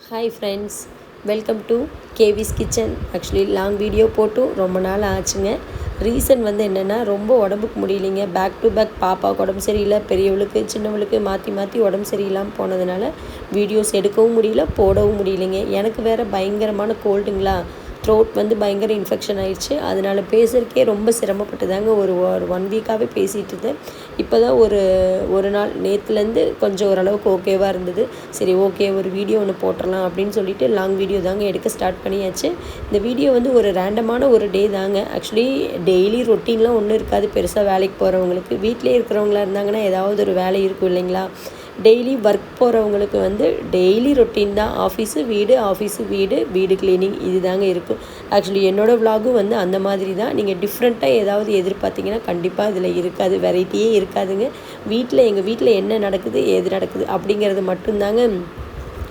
Hi friends, welcome to Kavi's kitchen. Actually long video போட்டும் ரொம்ப நாள் ஆச்சுங்க. ரீசன் என்னென்னா, ரொம்ப உடம்புக்கு முடியலைங்க. பேக் டு பேக் பாப்பாவுக்கு உடம்பு சரியில்லை, பெரியவளுக்கு சின்னவளுக்கு மாற்றி மாற்றி உடம்பு சரியில்லாமல் போனதுனால வீடியோஸ் எடுக்கவும் முடியல, போடவும் முடியலைங்க. எனக்கு வேறு பயங்கரமான கோல்டுங்களா, த்ரோட் பயங்கர இன்ஃபெக்ஷன் ஆயிடுச்சு. அதனால் பேசுகிறதுக்கே ரொம்ப சிரமப்பட்டு தாங்க ஒரு 1 வீக்காகவே பேசிகிட்டு இருந்தேன். இப்போ தான் ஒரு நாள் நேற்றுலேருந்து கொஞ்சம் ஓரளவுக்கு ஓகேவாக இருந்தது. சரி, ஓகே, ஒரு வீடியோ ஒன்று போட்டுடலாம் அப்படின்னு சொல்லிட்டு லாங் வீடியோ தாங்க எடுக்க ஸ்டார்ட் பண்ணியாச்சு. இந்த வீடியோ ஒரு ரேண்டமான ஒரு டே தாங்க. ஆக்சுவலி டெய்லி ரொட்டீன்லாம் ஒன்றும் இருக்காது. பெருசாக வேலைக்கு போகிறவங்களுக்கு, வீட்டிலே இருக்கிறவங்களா இருந்தாங்கன்னா ஏதாவது ஒரு வேலை இருக்கும் இல்லைங்களா. டெய்லி ஒர்க் போகிறவங்களுக்கு டெய்லி ரொட்டீன் தான். ஆஃபீஸு வீடு, வீடு க்ளீனிங், இது தாங்க இருக்கும். ஆக்சுவலி என்னோடய விலாகும் அந்த மாதிரி தான். நீங்கள் டிஃப்ரெண்ட்டாக ஏதாவது எதிர்பார்த்தீங்கன்னா கண்டிப்பாக இதில் இருக்காது, வெரைட்டியே இருக்காதுங்க. எங்கள் வீட்டில் என்ன நடக்குது, ஏது நடக்குது அப்படிங்கிறது மட்டும்தாங்க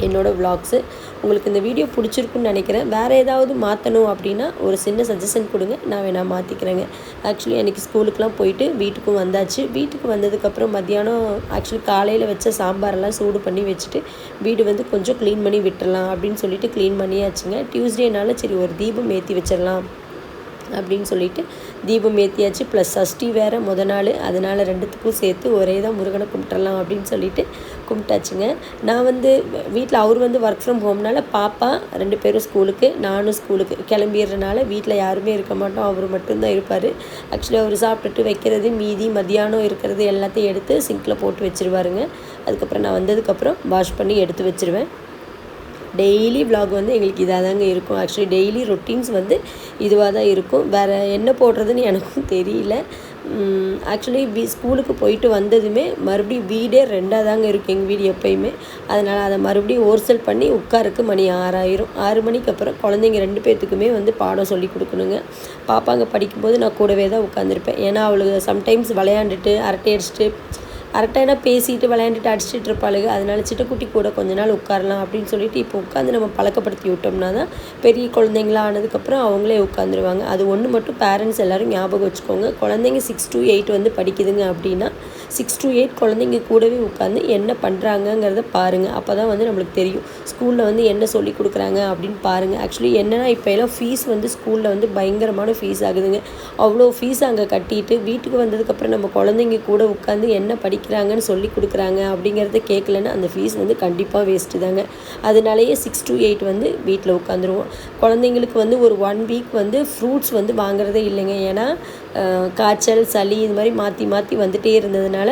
என்னோடய விலாக்ஸு. உங்களுக்கு இந்த வீடியோ பிடிச்சிருக்குன்னு நினைக்கிறேன். வேறு ஏதாவது மாற்றணும் அப்படின்னா ஒரு சின்ன சஜஷன் கொடுங்க, நான் வேணால் மாற்றிக்கிறேங்க. ஆக்சுவலி அன்றைக்கி ஸ்கூலுக்கெலாம் போயிட்டு வீட்டுக்கும் வந்தாச்சு. வீட்டுக்கு வந்ததுக்கப்புறம் மத்தியானம் ஆக்சுவலி காலையில் வச்ச சாம்பாரெல்லாம் சூடு பண்ணி வச்சுட்டு வீடு கொஞ்சம் க்ளீன் பண்ணி விட்டுறலாம் அப்படின்னு சொல்லிட்டு க்ளீன் பண்ணியாச்சுங்க. டியூஸ்டேனால சரி ஒரு தீபம் ஏற்றி வச்சிடலாம் அப்படின்னு சொல்லிட்டு தீபம் ஏற்றியாச்சு. ப்ளஸ் சஷ்டி வேறு நாள், அதனால் ரெண்டுத்துக்கும் சேர்த்து ஒரே தான் முருகனை கும்பிட்டுறலாம் அப்படின்னு சொல்லிட்டு கும்பிட்டாச்சுங்க. நான் வீட்டில் அவர் ஒர்க் ஃப்ரம் ஹோம்னால பாப்பா 2 பேரும் ஸ்கூலுக்கு, நானும் ஸ்கூலுக்கு கிளம்பிடுறதுனால வீட்டில் யாருமே இருக்க மாட்டோம், அவர் மட்டும்தான் இருப்பார். ஆக்சுவலி அவர் சாப்பிட்டுட்டு வைக்கிறது மீதி மதியானம் இருக்கிறது எல்லாத்தையும் எடுத்து சிங்கில் போட்டு வச்சுருவாருங்க. அதுக்கப்புறம் நான் வந்ததுக்கப்புறம் வாஷ் பண்ணி எடுத்து வச்சுருவேன். டெய்லி விலாக் எங்களுக்கு இதாக தாங்க இருக்கும். ஆக்சுவலி டெய்லி ரொட்டீன்ஸ் இதுவாக தான் இருக்கும். வேறு என்ன போடுறதுன்னு எனக்கும் தெரியல. ஆக்சுவலி ஸ்கூலுக்கு போயிட்டு வந்ததுமே மறுபடியும் வீடே 2ஆக தாங்க இருக்கும் எங்கள் வீடு எப்போயுமே. அதனால் அதை மறுபடியும் ஓர்சல் பண்ணி உட்காருக்கு மணி 6 ஆயிரும். 6 மணிக்கு அப்புறம் குழந்தைங்க 2 பேர்த்துக்குமே பாடம் சொல்லி கொடுக்கணுங்க. பாப்பாங்க படிக்கும்போது நான் கூடவே தான் உட்காந்துருப்பேன். ஏன்னா அவளுக்கு சம்டைம்ஸ் விளையாண்டுட்டு அரட்டை அடிச்சுட்டு, அரட்டைனா பேசிட்டு விளையாண்டுட்டு அடிச்சுட்டு இருப்பாளுங்க. அதனால் சிட்டுக்குட்டி கூட கொஞ்ச நாள் உட்காரலாம் அப்படின்னு சொல்லிட்டு இப்போ உட்காந்து நம்ம பழக்கப்படுத்தி விட்டோம்னா தான் பெரிய குழந்தைங்களாம் ஆனதுக்கப்புறம் அவங்களே உட்காந்துருவாங்க. அது ஒன்று மட்டும் பேரண்ட்ஸ் எல்லோரும் ஞாபகம் வச்சுக்கோங்க. குழந்தைங்க 6 to 8 படிக்குதுங்க அப்படின்னா 6 to 8 குழந்தைங்க கூடவே உட்காந்து என்ன பண்ணுறாங்கங்கிறத பாருங்கள். அப்போ தான் நம்மளுக்கு தெரியும் ஸ்கூலில் என்ன சொல்லி கொடுக்குறாங்க அப்படின்னு பாருங்கள். ஆக்சுவலி என்னென்னா இப்போ எல்லாம் ஃபீஸ் ஸ்கூலில் பயங்கரமான ஃபீஸ் ஆகுதுங்க. அவ்வளோ ஃபீஸ் அங்கே கட்டிட்டு வீட்டுக்கு வந்ததுக்கப்புறம் நம்ம குழந்தைங்க கூட உட்காந்து என்ன படிக்கிறாங்கன்னு சொல்லி கொடுக்குறாங்க அப்படிங்கிறத கேட்கலன்னா அந்த ஃபீஸ் கண்டிப்பாக வேஸ்ட்டு தாங்க. அதனாலேயே 6 to 8 வீட்டில் உட்காந்துருவோம். குழந்தைங்களுக்கு ஒரு 1 வீக் ஃப்ரூட்ஸ் வாங்குறதே இல்லைங்க. ஏன்னா காய்ச்சல் சளி இது மாதிரி மாற்றி மாற்றி வந்துகிட்டே இருந்ததுனால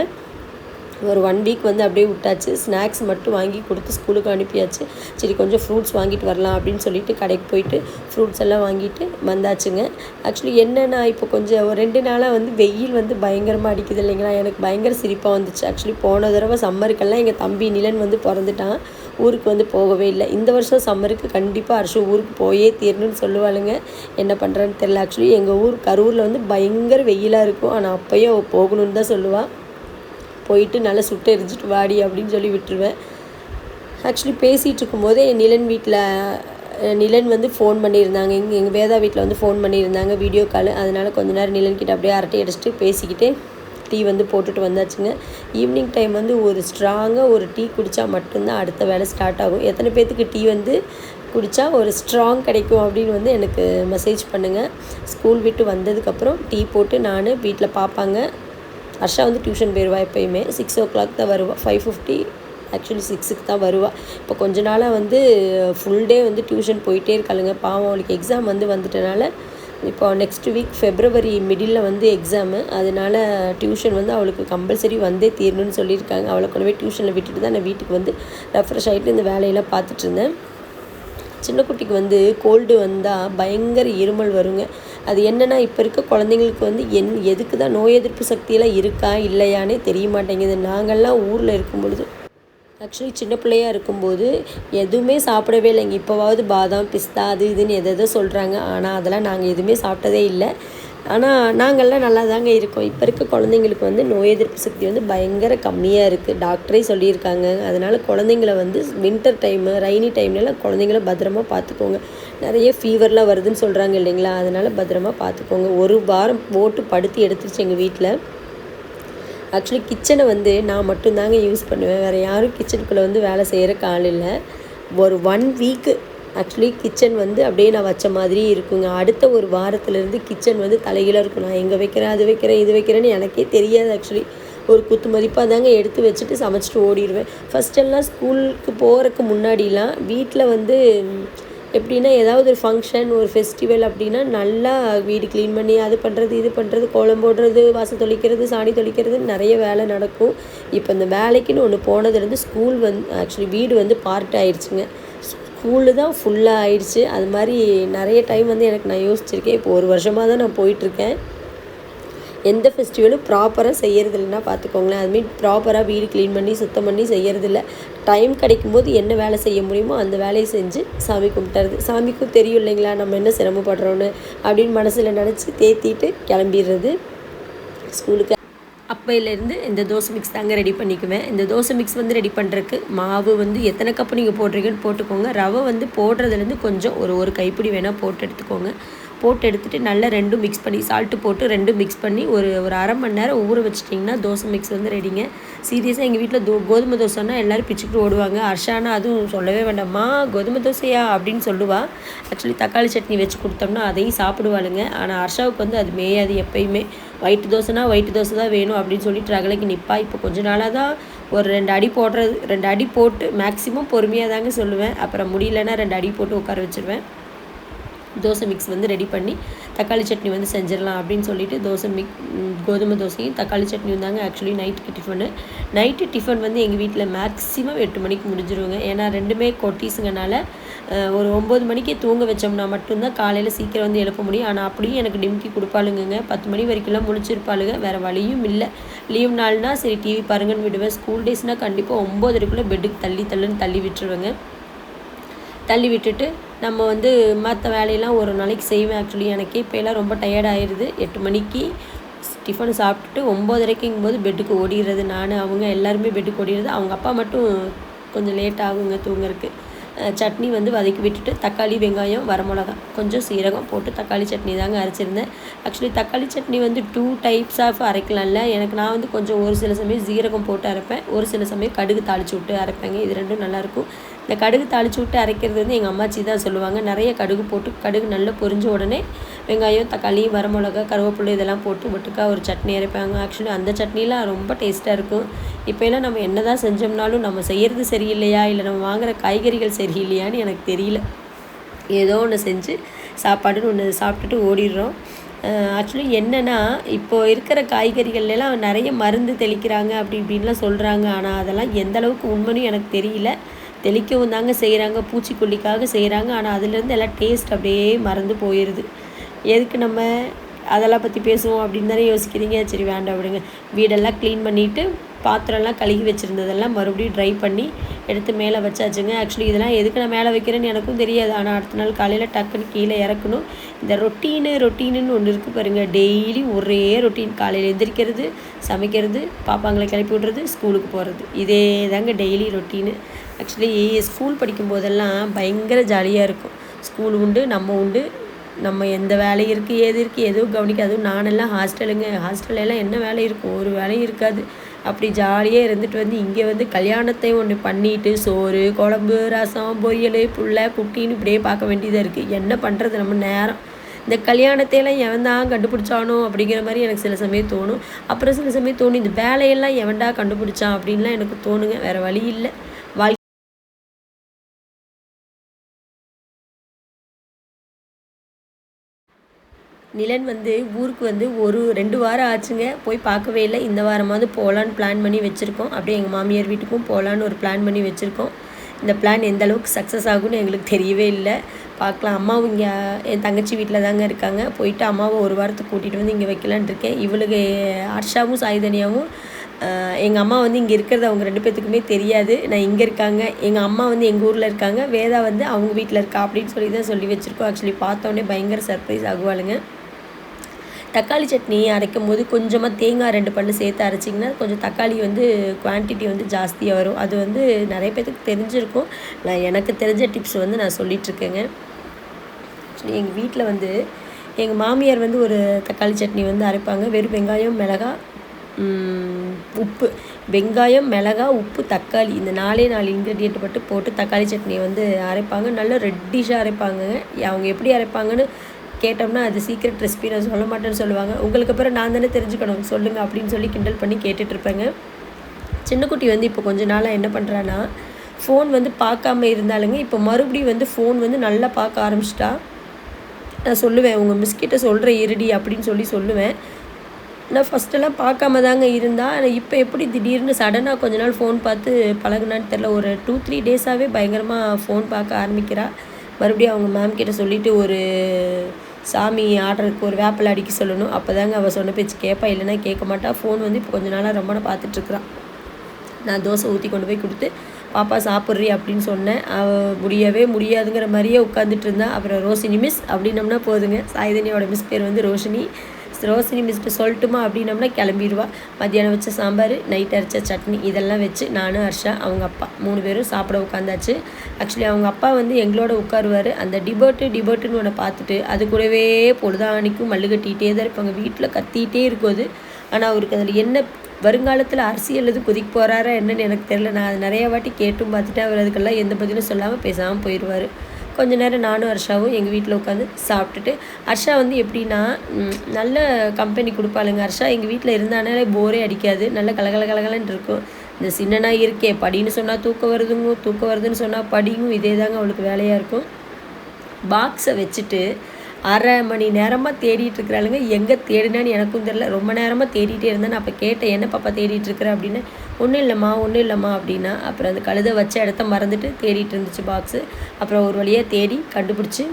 ஒரு 1 வீக் அப்படியே விட்டாச்சு. ஸ்நாக்ஸ் மட்டும் வாங்கி கொடுத்து ஸ்கூலுக்கு அனுப்பியாச்சு. சரி, கொஞ்சம் ஃப்ரூட்ஸ் வாங்கிட்டு வரலாம் அப்படின்னு சொல்லிட்டு கடைக்கு போயிட்டு ஃப்ரூட்ஸ் எல்லாம் வாங்கிட்டு வந்தாச்சுங்க. ஆக்சுவலி என்னென்னா இப்போ கொஞ்சம் 2 நாளாக வெயில் பயங்கரமாக அடிக்குது இல்லைங்களா. எனக்கு பயங்கர சிரிப்பாக வந்துச்சு. ஆக்சுவலி போன தடவை சம்மருக்கெல்லாம் எங்கள் தம்பி நிலன் பிறந்துட்டான். ஊருக்கு போகவே இல்லை. இந்த வருஷம் சம்மருக்கு கண்டிப்பாக அர்ஷு ஊருக்கு போயே தீரணும்னு சொல்லுவாளுங்க. என்ன பண்ணுறான்னு தெரியல. ஆக்சுவலி எங்கள் ஊர் கரூரில் பயங்கர வெயிலாக இருக்கும். ஆனால் அப்போயும் அவள் போகணுன்னு தான் சொல்லுவாள். போயிட்டு நல்லா சுட்டு எரிஞ்சிட்டு வாடி அப்படின்னு சொல்லி விட்டுருவேன். ஆக்சுவலி பேசிகிட்டு இருக்கும்போதே நிலன் ஃபோன் பண்ணியிருந்தாங்க. எங்கள் வேதா வீட்டில் ஃபோன் பண்ணியிருந்தாங்க வீடியோ கால். அதனால் கொஞ்ச நேரம் நிலன்கிட்ட அப்படியே அரட்டை அடிச்சுட்டு பேசிக்கிட்டே டீ போட்டுட்டு வந்தாச்சுங்க. ஈவினிங் டைம் ஒரு ஸ்ட்ராங்காக ஒரு டீ குடித்தா மட்டும்தான் அடுத்த வேலை ஸ்டார்ட் ஆகும். எத்தனை பேர்த்துக்கு டீ குடித்தா ஒரு ஸ்ட்ராங் கிடைக்கும் அப்படின்னு எனக்கு மெசேஜ் பண்ணுங்கள். ஸ்கூல் விட்டு வந்ததுக்கப்புறம் டீ போட்டு நான் வீட்டில் பார்ப்பாங்க. ஹர்ஷா டியூஷன் போயிடுவா. எப்போயுமே 6 o'clock தான் வருவாள். 5:50 ஆக்சுவலி 6க்கு தான் வருவாள். இப்போ கொஞ்ச நாளாக ஃபுல் டே டியூஷன் போயிட்டே இருக்காளுங்க. பாவம், அவளுக்கு எக்ஸாம் வந்துட்டனால இப்போ next week February middle exam. அதனால் டியூஷன் அவளுக்கு கம்பல்சரி வந்தே தீரணும்னு சொல்லியிருக்காங்க. அவளை கொண்டு போய் டியூஷனில் விட்டுட்டு தான் நான் வீட்டுக்கு ரெஃப்ரெஷ் ஆகிட்டு இந்த வேலையெல்லாம் பார்த்துட்டு இருந்தேன். சின்ன குட்டிக்கு கோல்டு வந்தால் பயங்கர இருமல் வருங்க. அது என்னென்னா இப்போ இருக்க குழந்தைங்களுக்கு எதுக்கு தான் நோய் எதிர்ப்பு சக்தியெல்லாம் இருக்கா இல்லையானே தெரிய மாட்டேங்குது. நாங்கள்லாம் ஊரில் இருக்கும்பொழுது ஆக்சுவலி சின்ன பிள்ளையாக இருக்கும்போது எதுவுமே சாப்பிடவே இல்லைங்க. இப்போவாவது பாதாம் பிஸ்தா அது இதுன்னு எதோ சொல்கிறாங்க. ஆனால் அதெல்லாம் நாங்கள் எதுவுமே சாப்பிட்டதே இல்லை. ஆனால் நாங்கள்லாம் நல்லா தாங்க இருக்கோம். இப்போ இருக்க குழந்தைங்களுக்கு நோய் எதிர்ப்பு சக்தி பயங்கர கம்மியாக இருக்குது, டாக்டரே சொல்லியிருக்காங்க. அதனால் குழந்தைங்கள வின்டர் டைமு ரெய்னி டைம்லலாம் குழந்தைங்கள பத்திரமா பார்த்துக்கோங்க. நிறைய ஃபீவர்லாம் வருதுன்னு சொல்கிறாங்க இல்லைங்களா. அதனால் பத்திரமா பார்த்துக்கோங்க. 1 வாரம் போட்டு படுத்தி எடுத்துருச்சு எங்கள் வீட்டில். ஆக்சுவலி கிச்சனை நான் மட்டும்தாங்க யூஸ் பண்ணுவேன். வேறு யாரும் கிச்சனுக்குள்ளே வேலை செய்கிறக்கு ஆள் இல்லை. ஒரு 1 வீக்கு ஆக்சுவலி கிச்சன் வந்து அப்படியே நான் வச்ச மாதிரி இருக்குங்க. அடுத்த ஒரு வாரத்துலேருந்து கிச்சன் வந்து தலைகீழாக இருக்கும். நான் எங்கே வைக்கிறேன், அது வைக்கிறேன், இது வைக்கிறேன்னு எனக்கே தெரியாது ஆக்சுவலி. ஒரு குத்து மதிப்பாக தாங்க எடுத்து வச்சுட்டு சமைச்சிட்டு ஓடிடுவேன். ஃபஸ்ட்டெல்லாம் ஸ்கூலுக்கு போகிறதுக்கு முன்னாடிலாம் வீட்டில் வந்து எப்படின்னா ஏதாவது ஒரு ஃபங்க்ஷன், ஒரு ஃபெஸ்டிவல் அப்படின்னா நல்லா வீடு க்ளீன் பண்ணி அது பண்ணுறது, இது பண்ணுறது, கோலம் போடுறது, வாசல் தொளிக்கிறது, சாணி தொளிக்கிறதுன்னு நிறைய வேலை நடக்கும். இப்போ இந்த வேலைக்குன்னு ஒன்று போனதுலேருந்து ஸ்கூல் வந்து ஆக்சுவலி வீடு வந்து பார்ட் ஆயிடுச்சுங்க. ஸ்கூலு தான் ஃபுல்லாக ஆயிடுச்சு. அது மாதிரி நிறைய டைம் வந்து எனக்கு நான் யோசிச்சிருக்கேன். இப்போ 1 வருஷமாக தான் நான் போயிட்டுருக்கேன். எந்த ஃபெஸ்டிவலும் ப்ராப்பராக செய்கிறதில்லன்னா பார்த்துக்கோங்களேன். அதுமாரி ப்ராப்பராக வீடு க்ளீன் பண்ணி சுத்தம் பண்ணி செய்கிறதில்ல. டைம் கிடைக்கும்போது என்ன வேலை செய்ய முடியுமோ அந்த வேலையை செஞ்சு சாமி கும்பிட்டுறது. சாமிக்கும் தெரியும் இல்லைங்களா நம்ம என்ன சிரமப்படுறோன்னு அப்படின்னு மனசில் நினச்சி தேத்திட்டு கிளம்பிடுறது ஸ்கூலுக்கு. அப்பையிலேருந்து இந்த தோசை மிக்ஸ் தாங்க ரெடி பண்ணிக்குவேன். இந்த தோசை மிக்ஸ் வந்து ரெடி பண்ணுறதுக்கு மாவு வந்து எத்தனை கப்பு நீங்கள் போடுறீங்கன்னு போட்டுக்கோங்க. ரவை வந்து போடுறதுலேருந்து கொஞ்சம் ஒரு கைப்பிடி வேணால் போட்டு எடுத்துக்கோங்க. போட்டு எடுத்துகிட்டு நல்லா ரெண்டும் மிக்ஸ் பண்ணி சால்ட்டு போட்டு ரெண்டும் மிக்ஸ் பண்ணி ஒரு 1/2 மணி நேரம் ஊற வச்சிட்டிங்கன்னா தோசை மிக்ஸ் வந்து ரெடிங்க. சீரியஸாக எங்கள் வீட்டில் கோதுமை தோசைன்னா எல்லோரும் பிச்சுக்கிட்டு ஓடுவாங்க. ஹர்ஷானா அதுவும் சொல்லவே வேண்டாம்மா கோதுமை தோசையா அப்படின்னு சொல்லுவாள். ஆக்சுவலி தக்காளி சட்னி வச்சு கொடுத்தோம்னா அதையும் சாப்பிடுவாளுங்க. ஆனால் ஹர்ஷாவுக்கு வந்து அது மேயாது. எப்பயுமே ஒயிட் தோசைனா ஒயிட் தோசை தான் வேணும் அப்படின்னு சொல்லிட்டு ரகலைக்கு நிற்பா. இப்போ கொஞ்ச நாளாக தான் ஒரு 2 அடி போடுறது, 2 அடி போட்டு மேக்ஸிமம் பொறுமையாக தாங்க சொல்லுவேன். அப்புறம் முடியலன்னா 2 அடி போட்டு உட்கார வச்சுருவேன். தோசை மிக்ஸ் வந்து ரெடி பண்ணி தக்காளி சட்னி வந்து செஞ்சிடலாம் அப்படின்னு சொல்லிட்டு கோதுமை தோசையும் தக்காளி சட்னியும் தாங்க ஆக்சுவலி நைட்டு டிஃபன் வந்து எங்கள் வீட்டில் மேக்ஸிமம் 8 மணிக்கு முடிஞ்சிருவோங்க. ஏன்னா ரெண்டுமே கொட்டீஸுங்கனால ஒரு 9 மணிக்கே தூங்க வச்சோம்னா மட்டும்தான் காலையில் சீக்கிரம் வந்து எழுப்ப முடியும். ஆனால் அப்படியும் எனக்கு டிம்கி கொடுப்பாளுங்க. 10 மணி வரைக்கும்லாம் முழிச்சிருப்பாளுங்க. வேறு வழியும் இல்லை. லீவ் நாள்னால் சரி டிவி பாருங்கன்னு விடுவேன். ஸ்கூல் டேஸ்னால் கண்டிப்பாக 9:30 பெட்டுக்கு தள்ளி விட்டுருவேங்க. தள்ளி விட்டுட்டு நம்ம வந்து மற்ற வேலையெல்லாம் ஒரு நாளைக்கு செய்வேன். ஆக்சுவலி எனக்கே இப்போலாம் ரொம்ப டயர்ட் ஆயிடுது. 8 மணிக்கு டிஃபன் சாப்பிட்டுட்டு 9:30ங்கும்போது பெட்டுக்கு ஓடிடுறது. அவங்க எல்லாருமே பெட்டுக்கு ஓடிடுறது. அவங்க அப்பா மட்டும் கொஞ்சம் லேட் ஆகுங்க தூங்குறதுக்கு. சட்னி வந்து வதக்கி விட்டுட்டு தக்காளி, வெங்காயம், வரமிளகா, கொஞ்சம் சீரகம் போட்டு தக்காளி சட்னி தாங்க அரைச்சிருந்தேன். ஆக்சுவலி தக்காளி சட்னி வந்து 2 டைப்ஸ் ஆஃப் அரைக்கலாம்ல. நான் வந்து கொஞ்சம் ஒரு சில சமயம் சீரகம் போட்டு அரைப்பேன், ஒரு சில சமயம் கடுகு தாளித்து விட்டு அரைப்பேங்க. இது ரெண்டும் நல்லாயிருக்கும். இந்த கடுகு தாளித்து விட்டு அரைக்கிறது வந்து எங்கள் அம்மாச்சி தான் சொல்லுவாங்க. நிறைய கடுகு போட்டு கடுகு நல்லா பொரிஞ்ச உடனே வெங்காயம், தக்காளி, வரமிளகா, கருவேப்பிலை இதெல்லாம் போட்டு ஒட்டுக்கா ஒரு சட்னி அரைப்பாங்க. ஆக்சுவலி அந்த சட்னிலாம் ரொம்ப டேஸ்ட்டாக இருக்கும். இப்போலாம் நம்ம என்ன தான் செஞ்சோம்னாலும் நம்ம செய்கிறது சரியில்லையா இல்லை நம்ம வாங்குகிற காய்கறிகள் சரியில்லையான்னு எனக்கு தெரியல. ஏதோ ஒன்று செஞ்சு சாப்பாடுன்னு ஒன்று சாப்பிட்டுட்டு ஓடிடுறோம். ஆக்சுவலி என்னென்னா இப்போது இருக்கிற காய்கறிகள்லாம் நிறைய மருந்து தெளிக்கிறாங்க அப்படி இப்படின்லாம் சொல்கிறாங்க. ஆனால் அதெல்லாம் எந்த அளவுக்கு உண்மைன்னு எனக்கு தெரியல. தெளிக்கவும் தாங்க செய்கிறாங்க, பூச்சிக்கொல்லிக்காக செய்கிறாங்க. ஆனால் அதுலேருந்து எல்லாம் டேஸ்ட் அப்படியே மறந்து போயிடுது. எதுக்கு நம்ம அதெல்லாம் பற்றி பேசுவோம் அப்படின்னு தானே யோசிக்கிறீங்க. சரி வேண்டாம் விடுங்க. வீடெல்லாம் க்ளீன் பண்ணிவிட்டு பாத்திரம்லாம் கழுகி வச்சுருந்ததெல்லாம் மறுபடியும் ட்ரை பண்ணி எடுத்து மேலே வச்சாச்சுங்க. ஆக்சுவலி இதெல்லாம் எதுக்கு நான் மேலே வைக்கிறேன்னு எனக்கும் தெரியாது. ஆனால் அடுத்த நாள் காலையில் டக்குன்னு கீழே இறக்கணும். இந்த ரொட்டீனுன்னு ஒன்று இருக்குது பாருங்கள். டெய்லி ஒரே ரொட்டீன். காலையில் எந்திரிக்கிறது, சமைக்கிறது, பாப்பாங்களை கிளப்பி விட்றது, ஸ்கூலுக்கு போகிறது. இதே தாங்க டெய்லி ரொட்டீனு. ஆக்சுவலி ஸ்கூல் படிக்கும்போதெல்லாம் பயங்கர ஜாலியாக இருக்கும். ஸ்கூல் உண்டு, நம்ம உண்டு, நம்ம எந்த வேலை இருக்குது ஏது இருக்குது எதுவும் கவனிக்காது. அதுவும் நானெல்லாம் ஹாஸ்டல்லாம் என்ன வேலை இருக்கும்? ஒரு வேலையும் இருக்காது. அப்படி ஜாலியாக இருந்துட்டு வந்து இங்கே வந்து கல்யாணத்தை ஒன்று பண்ணிவிட்டு சோறு, குழம்பு, ரசம், பொரியல், புள்ள, குட்டின்னு இப்படியே பார்க்க வேண்டியதாக இருக்குது. என்ன பண்ணுறது நம்ம நேரம். இந்த கல்யாணத்தையெல்லாம் எவன் தான் கண்டுபிடிச்சானோ அப்படிங்கிற மாதிரி எனக்கு சில சமயம் தோணும். அப்புறம் சில சமயம் தோணும் இந்த வேலையெல்லாம் எவன்டா கண்டுபிடிச்சான் அப்படின்லாம் எனக்கு தோணுங்க. வேறு வழி இல்லை. நிலன் வந்து ஊருக்கு வந்து 2 வாரம் ஆச்சுங்க. போய் பார்க்கவே இல்லை. இந்த வாரமாவது போகலான்னு பிளான் பண்ணி வச்சுருக்கோம். அப்படியே எங்கள் மாமியார் வீட்டுக்கும் போகலான்னு ஒரு பிளான் பண்ணி வச்சுருக்கோம். இந்த பிளான் எந்த அளவுக்கு சக்ஸஸ் ஆகும்னு எங்களுக்கு தெரியவே இல்லை. பார்க்கலாம். அம்மாவும் இங்கே என் தங்கச்சி வீட்டில் தாங்க இருக்காங்க. போயிட்டு அம்மாவை 1 வாரத்துக்கு கூட்டிகிட்டு வந்து இங்கே வைக்கலான் இருக்கேன். இவளுக்கு ஹர்ஷாவும் சாய்தனியாவும் எங்கள் அம்மா வந்து இங்கே இருக்கிறது அவங்க 2 பேர்த்துக்குமே தெரியாது. நான் இங்கே இருக்காங்க, எங்கள் அம்மா வந்து எங்கள் ஊரில் இருக்காங்க, வேதா வந்து அவங்க வீட்டில் இருக்கா அப்படின்னு சொல்லி தான் சொல்லி வச்சுருக்கோம். ஆக்சுவலி பார்த்தோன்னே பயங்கர சர்ப்ரைஸ் ஆகுவாளுங்க. தக்காளி சட்னி அரைக்கும் போது கொஞ்சமாக தேங்காய் 2 பல்லு சேர்த்து அரைச்சிங்கன்னா கொஞ்சம் தக்காளி வந்து குவான்டிட்டி வந்து ஜாஸ்தியாக வரும். அது வந்து நிறைய பேருக்கு தெரிஞ்சிருக்கும். எனக்கு தெரிஞ்ச டிப்ஸ் வந்து நான் சொல்லிகிட்ருக்கேங்க. ஆக்சுவலி எங்கள் வீட்டில் வந்து எங்கள் மாமியார் வந்து ஒரு தக்காளி சட்னி வந்து அரைப்பாங்க. வெறும் வெங்காயம், மிளகாய், உப்பு வெங்காயம், மிளகாய், உப்பு, தக்காளி இந்த 4 இன்க்ரீடியன்ட் மட்டும் போட்டு தக்காளி சட்னியை வந்து அரைப்பாங்க. நல்லா ரெட்டிஷாக அரைப்பாங்கங்க. அவங்க எப்படி அரைப்பாங்கன்னு கேட்டோம்னா அது சீக்ரெட் ரெசிபி, நான் சொல்ல மாட்டேன்னு சொல்லுவாங்க. உங்களுக்கு அப்புறம் நான் தானே தெரிஞ்சுக்கணும், சொல்லுங்கள் அப்படின்னு சொல்லி கிண்டல் பண்ணி கேட்டுட்ருப்பேங்க. சின்ன குட்டி வந்து இப்போ கொஞ்ச நாளாக என்ன பண்ணுறான்னா, ஃபோன் வந்து பார்க்காம இருந்தாலுங்க இப்போ மறுபடியும் வந்து ஃபோன் வந்து நல்லா பார்க்க ஆரம்பிச்சிட்டா. நான் சொல்லுவேன், உங்கள் மிஸ்கிட்ட சொல்கிறேன் இருடி அப்படின்னு சொல்லுவேன். நான் ஃபஸ்ட்டெல்லாம் பார்க்காம தாங்க இருந்தா. ஆனால் இப்போ எப்படி திடீர்னு சடனாக கொஞ்ச நாள் ஃபோன் பார்த்து பழகுனான்னு தெரில. ஒரு 2-3 டேஸாகவே பயங்கரமாக ஃபோன் பார்க்க ஆரம்பிக்கிறா. மறுபடியும் அவங்க மேம் கிட்ட சொல்லிவிட்டு ஒரு சாமி ஆடுறதுக்கு ஒரு வேப்பில் அடிக்க சொல்லணும். அப்போ தாங்க அவள் சொன்ன பேச்சு கேட்பா, இல்லைன்னா கேட்க மாட்டா. ஃபோன் வந்து இப்போ கொஞ்ச நாளாக ரொம்ப பார்த்துட்ருக்குறான். நான் தோசை ஊற்றி கொண்டு போய் கொடுத்து பாப்பா சாப்பிட்றி அப்படின்னு சொன்னேன். அவள் முடியவே முடியாதுங்கிற மாதிரியே உட்காந்துட்டு இருந்தா. அப்புறம் ரோஷினி மிஸ் அப்படின்னம்னா போதுங்க. சாய்தன்யாவோட மிஸ் பேர் வந்து ரோஷினி. ரோஷினி மிஸ்ட்டு சொல்லட்டுமா அப்படின்னம்னா கிளம்பிடுவா. மத்தியானம் வச்ச சாம்பார், நைட் அரைச்ச சட்னி இதெல்லாம் வச்சு நானும் ஹர்ஷா அவங்க அப்பா 3 பேரும் சாப்பிட உட்காந்தாச்சு. ஆக்சுவலி அவங்க அப்பா வந்து எங்களோட உட்காருவார். அந்த டிபேட்டுன்னு ஒன்று பார்த்துட்டு அது கூடவே பொழுதானிக்கும் மல்லு கட்டிகிட்டே தான் இருப்பாங்க. வீட்டில் கத்திகிட்டே இருக்கும் அது. ஆனால் அவருக்கு அதில் என்ன வருங்காலத்தில் அரசியல் எது குதிக்க போகிறாரா என்னன்னு எனக்கு தெரில. நான் அது நிறையா வாட்டி கேட்டும் பார்த்துட்டு அவர் அதுக்கெல்லாம் எந்த பதிலும் சொல்லாமல் பேசாமல் போயிடுவார். கொஞ்ச நேரம் நானும் ஹர்ஷாவும் எங்கள் வீட்டில் உட்காந்து சாப்பிட்டுட்டு, ஹர்ஷா வந்து எப்படின்னா நல்ல கம்பெனி கொடுப்பாளுங்க. ஹர்ஷா எங்கள் வீட்டில் இருந்தானாலே போரே அடிக்காது. நல்ல கலகலன்னு இருக்கும். இந்த சின்னனா இருக்கே படின்னு சொன்னால் தூக்கம் வருதுன்னு சொன்னால் படியும் இதே தாங்க அவளுக்கு வேலையாக இருக்கும். பாக்ஸை வச்சுட்டு அரை மணி நேரமாக தேடிட்டுருக்குறாளுங்க. எங்கே தேடினான்னு எனக்கும் தெரில. ரொம்ப நேரமாக தேடிகிட்டே இருந்தேன். நான் அப்போ கேட்டேன், என்ன பாப்பா தேடிட்டுருக்குற அப்படின்னு. ஒன்றும் இல்லைம்மா அப்படின்னா. அப்புறம் அந்த கழுதை வச்ச இடத்த மறந்துட்டு தேடிட்டு இருந்துச்சு பாக்ஸு. அப்புறம் ஒரு வழியாக தேடி கண்டுபிடிச்சி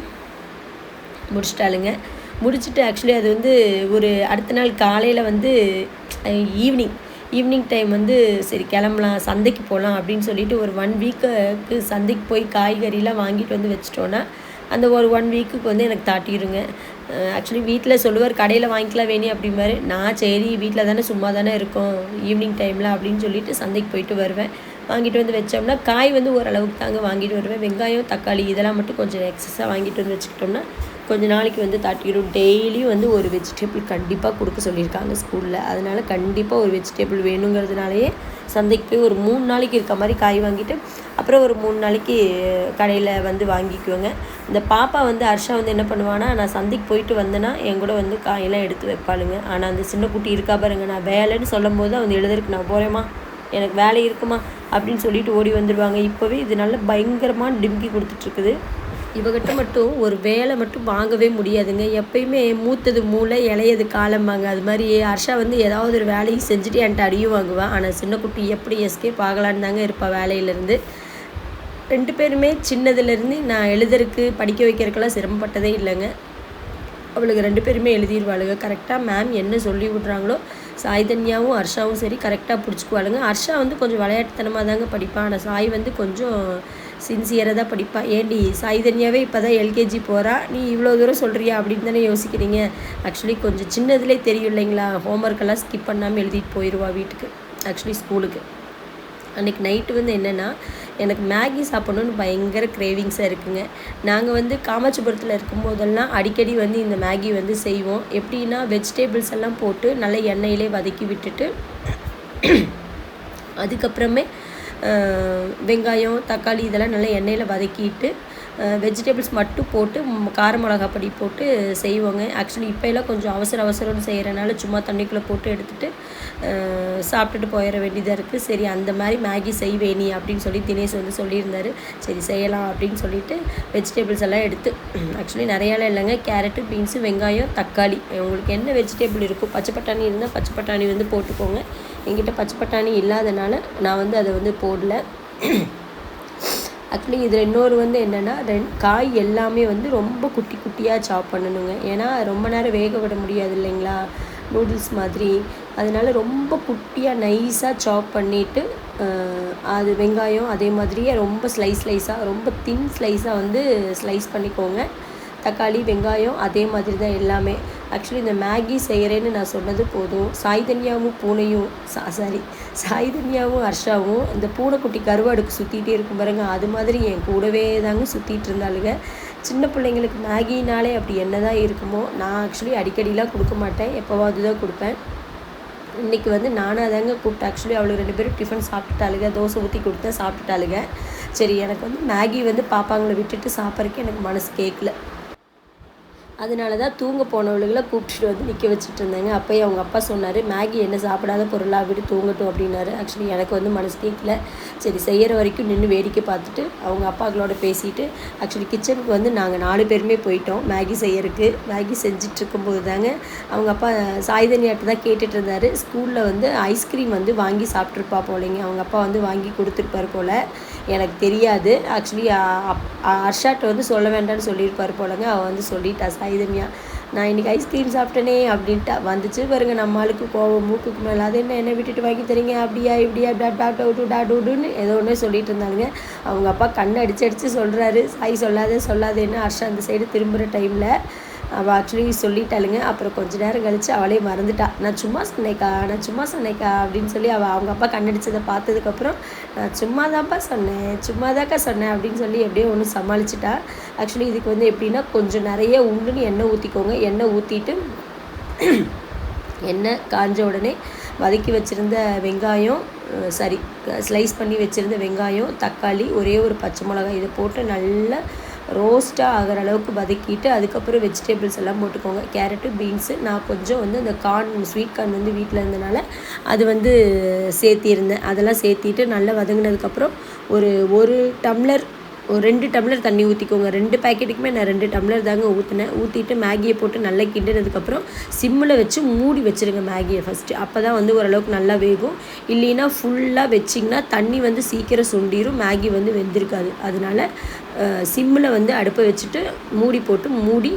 முடிச்சிட்டாளுங்க. முடிச்சுட்டு ஆக்சுவலி அது வந்து ஒரு அடுத்த நாள் காலையில் வந்து ஈவினிங் டைம் வந்து சரி கிளம்பலாம், சந்தைக்கு போகலாம் அப்படின்னு சொல்லிட்டு ஒரு 1 வீக்குக்கு சந்தைக்கு போய் காய்கறிலாம் வாங்கிட்டு வந்து வச்சிட்டோன்னா அந்த ஒரு 1 வீக்குக்கு வந்து எனக்கு தாட்டிடுங்க. ஆக்சுவலி வீட்டில் சொல்லுவார் கடையில் வாங்கிக்கலாம் வேணி அப்படிம்பாரு. நான் சரி வீட்டில் தானே சும்மா தானே இருக்கோம் ஈவினிங் டைமில் அப்படின்னு சொல்லிட்டு சந்தைக்கு போயிட்டு வருவேன். வாங்கிட்டு வந்து வச்சோம்னா காய் வந்து ஓரளவுக்கு தாங்க வாங்கிட்டு வருவேன். வெங்காயம், தக்காளி இதெல்லாம் மட்டும் கொஞ்சம் எக்ஸஸாக வாங்கிட்டு வந்து வச்சுக்கிட்டோம்னா கொஞ்சம் நாளைக்கு வந்து தாட்டிடும். டெய்லியும் வந்து ஒரு வெஜிடபிள் கண்டிப்பாக கொடுக்க சொல்லியிருக்காங்க ஸ்கூலில். அதனால் கண்டிப்பாக ஒரு வெஜிடபிள் வேணுங்கிறதுனாலேயே சந்தைக்கு போய் ஒரு 3 நாளைக்கு இருக்க மாதிரி காய் வாங்கிட்டு அப்புறம் ஒரு 3 நாளைக்கு கடையில் வந்து வாங்கிக்குவோங்க. இந்த பாப்பா வந்து ஹர்ஷா வந்து என்ன பண்ணுவான்னா, நான் சந்தைக்கு போயிட்டு வந்தேன்னா என் கூட வந்து காயெல்லாம் எடுத்து வைப்பாளுங்க. ஆனால் அந்த சின்ன குட்டி இருக்கா பாருங்க, நான் வேலைன்னு சொல்லும் போது அவங்க எழுதுறதுக்கு நான் போகிறேம்மா எனக்கு வேலை இருக்குமா அப்படின்னு சொல்லிட்டு ஓடி வந்துடுவாங்க. இப்போவே இது நல்ல பயங்கரமாக டிம்கி கொடுத்துட்ருக்குது. இவகிட்ட மட்டும் ஒரு வேலை மட்டும் வாங்கவே முடியாதுங்க. எப்பயுமே மூத்தது மூளை இளையது காலம்பாங்க. அது மாதிரி ஹர்ஷா வந்து ஏதாவது ஒரு வேலையை செஞ்சுட்டு என்கிட்ட அடியும் வாங்குவாள். ஆனால் சின்ன குட்டி எப்படி எஸ்கேப் ஆகலான்னு தாங்க இருப்பாள் வேலையிலேருந்து. 2 பேருமே சின்னதுலேருந்து நான் எழுதுறதுக்கு படிக்க வைக்கிறதுக்கெல்லாம் சிரமப்பட்டதே இல்லைங்க. அவளுக்கு 2 பேருமே எழுதிடுவாளுங்க. கரெக்டாக மேம் என்ன சொல்லி விட்றாங்களோ சாய்தன்யாவும் ஹர்ஷாவும் சரி கரெக்டாக பிடிச்சிக்குவாளுங்க. ஹர்ஷா வந்து கொஞ்சம் விளையாட்டுத்தனமாக தாங்க படிப்பாள். ஆனால் சாய் வந்து கொஞ்சம் சின்சியராக தான் படிப்பா. ஏண்டி சாய்தன்யாவே இப்போ தான் எல்கேஜி போகிறா, நீ இவ்வளோ தூரம் சொல்கிறியா அப்படின்னு தானே யோசிக்கிறீங்க. ஆக்சுவலி கொஞ்சம் சின்னதுலேயே தெரியும் இல்லைங்களா, ஹோம்ஒர்க்கெல்லாம் ஸ்கிப் பண்ணாமல் எழுதிட்டு போயிடுவா வீட்டுக்கு, ஆக்சுவலி ஸ்கூலுக்கு. அன்றைக்கி நைட்டு வந்து என்னென்னா எனக்கு மேகி சாப்பிட்ணுன்னு பயங்கர கிரேவிங்ஸாக இருக்குங்க. நாங்கள் வந்து காமாட்சிபுரத்தில் இருக்கும்போதெல்லாம் அடிக்கடி வந்து இந்த மேகி வந்து செய்வோம். எப்படின்னா வெஜிடபிள்ஸ் எல்லாம் போட்டு நல்லா எண்ணெயிலே வதக்கி விட்டுட்டு அதுக்கப்புறமே வெங்காயம், தக்காளி இதெல்லாம் நல்லா எண்ணெயில் வதக்கிட்டு வெஜிடபிள்ஸ் மட்டும் போட்டு கார மிளகா பொடி போட்டு செய்வோங்க. ஆக்சுவலி இப்போல்லாம் கொஞ்சம் அவசரம்னு செய்கிறனால சும்மா தண்ணிக்குள்ளே போட்டு எடுத்துகிட்டு சாப்பிட்டுட்டு போயிட வேண்டியதாக இருக்குது. சரி அந்த மாதிரி மேகி செய்வேணி அப்படின்னு சொல்லி தினேஷ் வந்து சொல்லியிருந்தார். சரி செய்யலாம் அப்படின்னு சொல்லிட்டு வெஜிடபிள்ஸ் எல்லாம் எடுத்து ஆக்சுவலி நிறையாலாம் இல்லைங்க, கேரட்டு, பீன்ஸு, வெங்காயம், தக்காளி உங்களுக்கு என்ன வெஜிடபிள் இருக்கும், பச்சை பட்டாணி இருந்தால் பச்சை பட்டாணி வந்து போட்டுக்கோங்க. என்கிட்ட பச்சை பட்டாணி இல்லாதனால நான் வந்து அதை வந்து போடல. ஆக்சுவலி இதில் இன்னொரு வந்து என்னென்னா காய் எல்லாமே வந்து ரொம்ப குட்டி குட்டியாக சாப் பண்ணணுங்க. ஏன்னா ரொம்ப நேரம் வேக விட முடியாது இல்லைங்களா நூடுல்ஸ் மாதிரி. அதனால ரொம்ப குட்டியாக நைஸாக சாப் பண்ணிவிட்டு அது வெங்காயம் அதே மாதிரியே ரொம்ப ஸ்லைஸாக ரொம்ப தின் ஸ்லைஸாக வந்து ஸ்லைஸ் பண்ணிக்கோங்க. தக்காளி, வெங்காயம் அதே மாதிரி தான் எல்லாமே. ஆக்சுவலி இந்த மேகி செய்கிறேன்னு நான் சொன்னது போதும். சாய்தன்யாவும் ஹர்ஷாவும் இந்த பூனைக்குட்டி கருவாடுக்கு சுற்றிகிட்டே இருக்கும் பாருங்க, அது மாதிரி என் கூடவே தாங்க சுற்றிட்டு இருந்தாளுங்க. சின்ன பிள்ளைங்களுக்கு மேகினாலே அப்படி என்ன தான் இருக்குமோ. நான் ஆக்சுவலி அடிக்கடிலாம் கொடுக்க மாட்டேன், எப்போவாது தான் கொடுப்பேன். இன்றைக்கி வந்து நானாக தாங்க கூப்பிட்டேன். ஆக்சுவலி அவளுக்கு 2 பேரும் டிஃபன் சாப்பிட்டுட்டாளுங்க, தோசை ஊற்றி கொடுத்தேன், சாப்பிட்டுட்டாளுங்க. சரி, எனக்கு வந்து மேகி வந்து பாப்பாங்களை விட்டுட்டு சாப்பிட்றதுக்கு எனக்கு மனசு கேட்கல. அதனால தான் தூங்க போனவளுகளை கூப்பிட்டுட்டு வந்து நிற்க வச்சுட்டு இருந்தேங்க. அப்போயே அவங்க அப்பா சொன்னார், மேகி என்ன சாப்பிடாத பொருளாக விட்டு தூங்கட்டும் அப்படின்னாரு. ஆக்சுவலி எனக்கு வந்து மனசு கேட்கல. சரி, செய்கிற வரைக்கும் நின்று வேடிக்கை பார்த்துட்டு அவங்க அப்பாக்களோட பேசிட்டு ஆக்சுவலி கிச்சனுக்கு வந்து நாங்கள் 4 பேருமே போயிட்டோம் மேகி செய்யறதுக்கு. மேகி செஞ்சிட்ருக்கும்போது தாங்க அவங்க அப்பா சாய்தன்யாட்ட தான் கேட்டுட்டு இருந்தார். ஸ்கூலில் வந்து ஐஸ்கிரீம் வந்து வாங்கி சாப்பிட்ருப்பா போலைங்க. அவங்க அப்பா வந்து வாங்கி கொடுத்துருப்பார் போல், எனக்கு தெரியாது. ஆக்சுவலி ஹர்ஷாட்ட வந்து சொல்ல வேண்டாம்னு சொல்லியிருப்பார் போலங்க. அவள் வந்து சொல்லிட்டா சாய்தன்யா, நான் இன்றைக்கி ஐஸ்கிரீம் சாப்பிட்டேனே அப்படின்ட்டா. வந்துச்சு பாருங்க நம்ம ஆளுக்கு கோவம் மூக்குக்கு மேலே. அது என்ன விட்டுட்டு வாங்கி தரீங்க, அப்படியா இப்படியா டாடுன்னு ஏதோ ஒன்று சொல்லிட்டு இருந்தாங்க. அவங்க அப்பா கண்ணை அடிச்சு சொல்கிறாரு, சாய் சொல்லாதேன்னு. ஹர்ஷா அந்த சைடு திரும்புகிற டைமில் அவள் ஆக்சுவலி சொல்லிட்டாளுங்க. அப்புறம் கொஞ்ச நேரம் கழித்து அவளே மறந்துட்டா. நான் சும்மா சொன்னேக்கா அப்படின்னு சொல்லி அவங்க அப்பா கண்ணடிச்சதை பார்த்ததுக்கப்புறம் நான் சும்மாதான்க்கா சொன்னேன் அப்படின்னு சொல்லி எப்படியோ ஒன்று சமாளிச்சிட்டா. ஆக்சுவலி இதுக்கு வந்து எப்படின்னா கொஞ்சம் நிறைய உண்டுன்னு எண்ணெய் ஊற்றிக்கோங்க. எண்ணெய் ஊற்றிட்டு எண்ணெய் காஞ்ச உடனே வதக்கி வச்சுருந்த வெங்காயம், ஸ்லைஸ் பண்ணி வச்சுருந்த வெங்காயம், தக்காளி, ஒரே ஒரு பச்சை மிளகாய் இதை போட்டு நல்லா ரோஸ்ட்டாக ஆகிற அளவுக்கு வதக்கிட்டு அதுக்கப்புறம் வெஜிடபிள்ஸ் எல்லாம் போட்டுக்கோங்க. கேரட்டு, பீன்ஸு, நான் கொஞ்சம் வந்து அந்த ஸ்வீட் கார்ன் வந்து வீட்டில் இருந்தனால அது வந்து சேர்த்திருந்தேன். அதெல்லாம் சேர்த்திட்டு நல்லா வதங்கினதுக்கப்புறம் ஒரு டம்ளர் 2 டம்ளர் தண்ணி ஊற்றிக்கோங்க. 2 பேக்கெட்டுக்குமே நான் 2 டம்ளர் தாங்க ஊற்றினேன். ஊற்றிட்டு மேகியை போட்டு நல்லா கிண்டினதுக்கப்புறம் சிம்மில் வச்சு மூடி வச்சுருங்க மேகியை ஃபஸ்ட்டு. அப்போ தான் வந்து ஓரளவுக்கு நல்லா வேகும். இல்லைன்னா ஃபுல்லாக வச்சிங்கன்னா தண்ணி வந்து சீக்கிரம் சுண்டிடும், மேகி வந்து வெந்திருக்காது. அதனால் சிம்மில் வந்து அடுப்பை வச்சுட்டு மூடி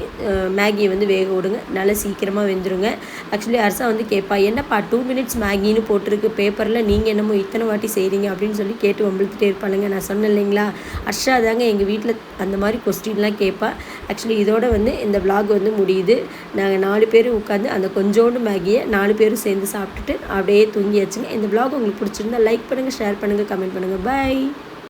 மேகியை வந்து வேக விடுங்க. நல்லா சீக்கிரமாக வெந்துருங்க. ஆக்சுவலி ஹர்ஷா வந்து கேட்பா, என்னப்பா 2 மினிட்ஸ் மேகின்னு போட்டிருக்கு பேப்பரில், நீங்கள் என்னமோ இத்தனை வாட்டி செய்கிறீங்க அப்படின்னு சொல்லி கேட்டு வம்பிழுத்துட்டே இருப்பாளுங்க. நான் சொன்னேன் இல்லைங்களா, ஹர்ஷா தாங்க எங்கள் வீட்டில் அந்த மாதிரி கொஸ்டின்லாம் கேட்பா. ஆக்சுவலி இதோட வந்து இந்த விலாக் வந்து முடியுது. நாங்கள் 4 பேரும் உட்காந்து அந்த கொஞ்சோண்டு மேகியை 4 பேரும் சேர்ந்து சாப்பிட்டுட்டு அப்படியே தூங்கியாச்சுங்க. இந்த விலாக் உங்களுக்கு பிடிச்சிருந்தா லைக் பண்ணுங்கள், ஷேர் பண்ணுங்கள், கமெண்ட் பண்ணுங்கள். பை.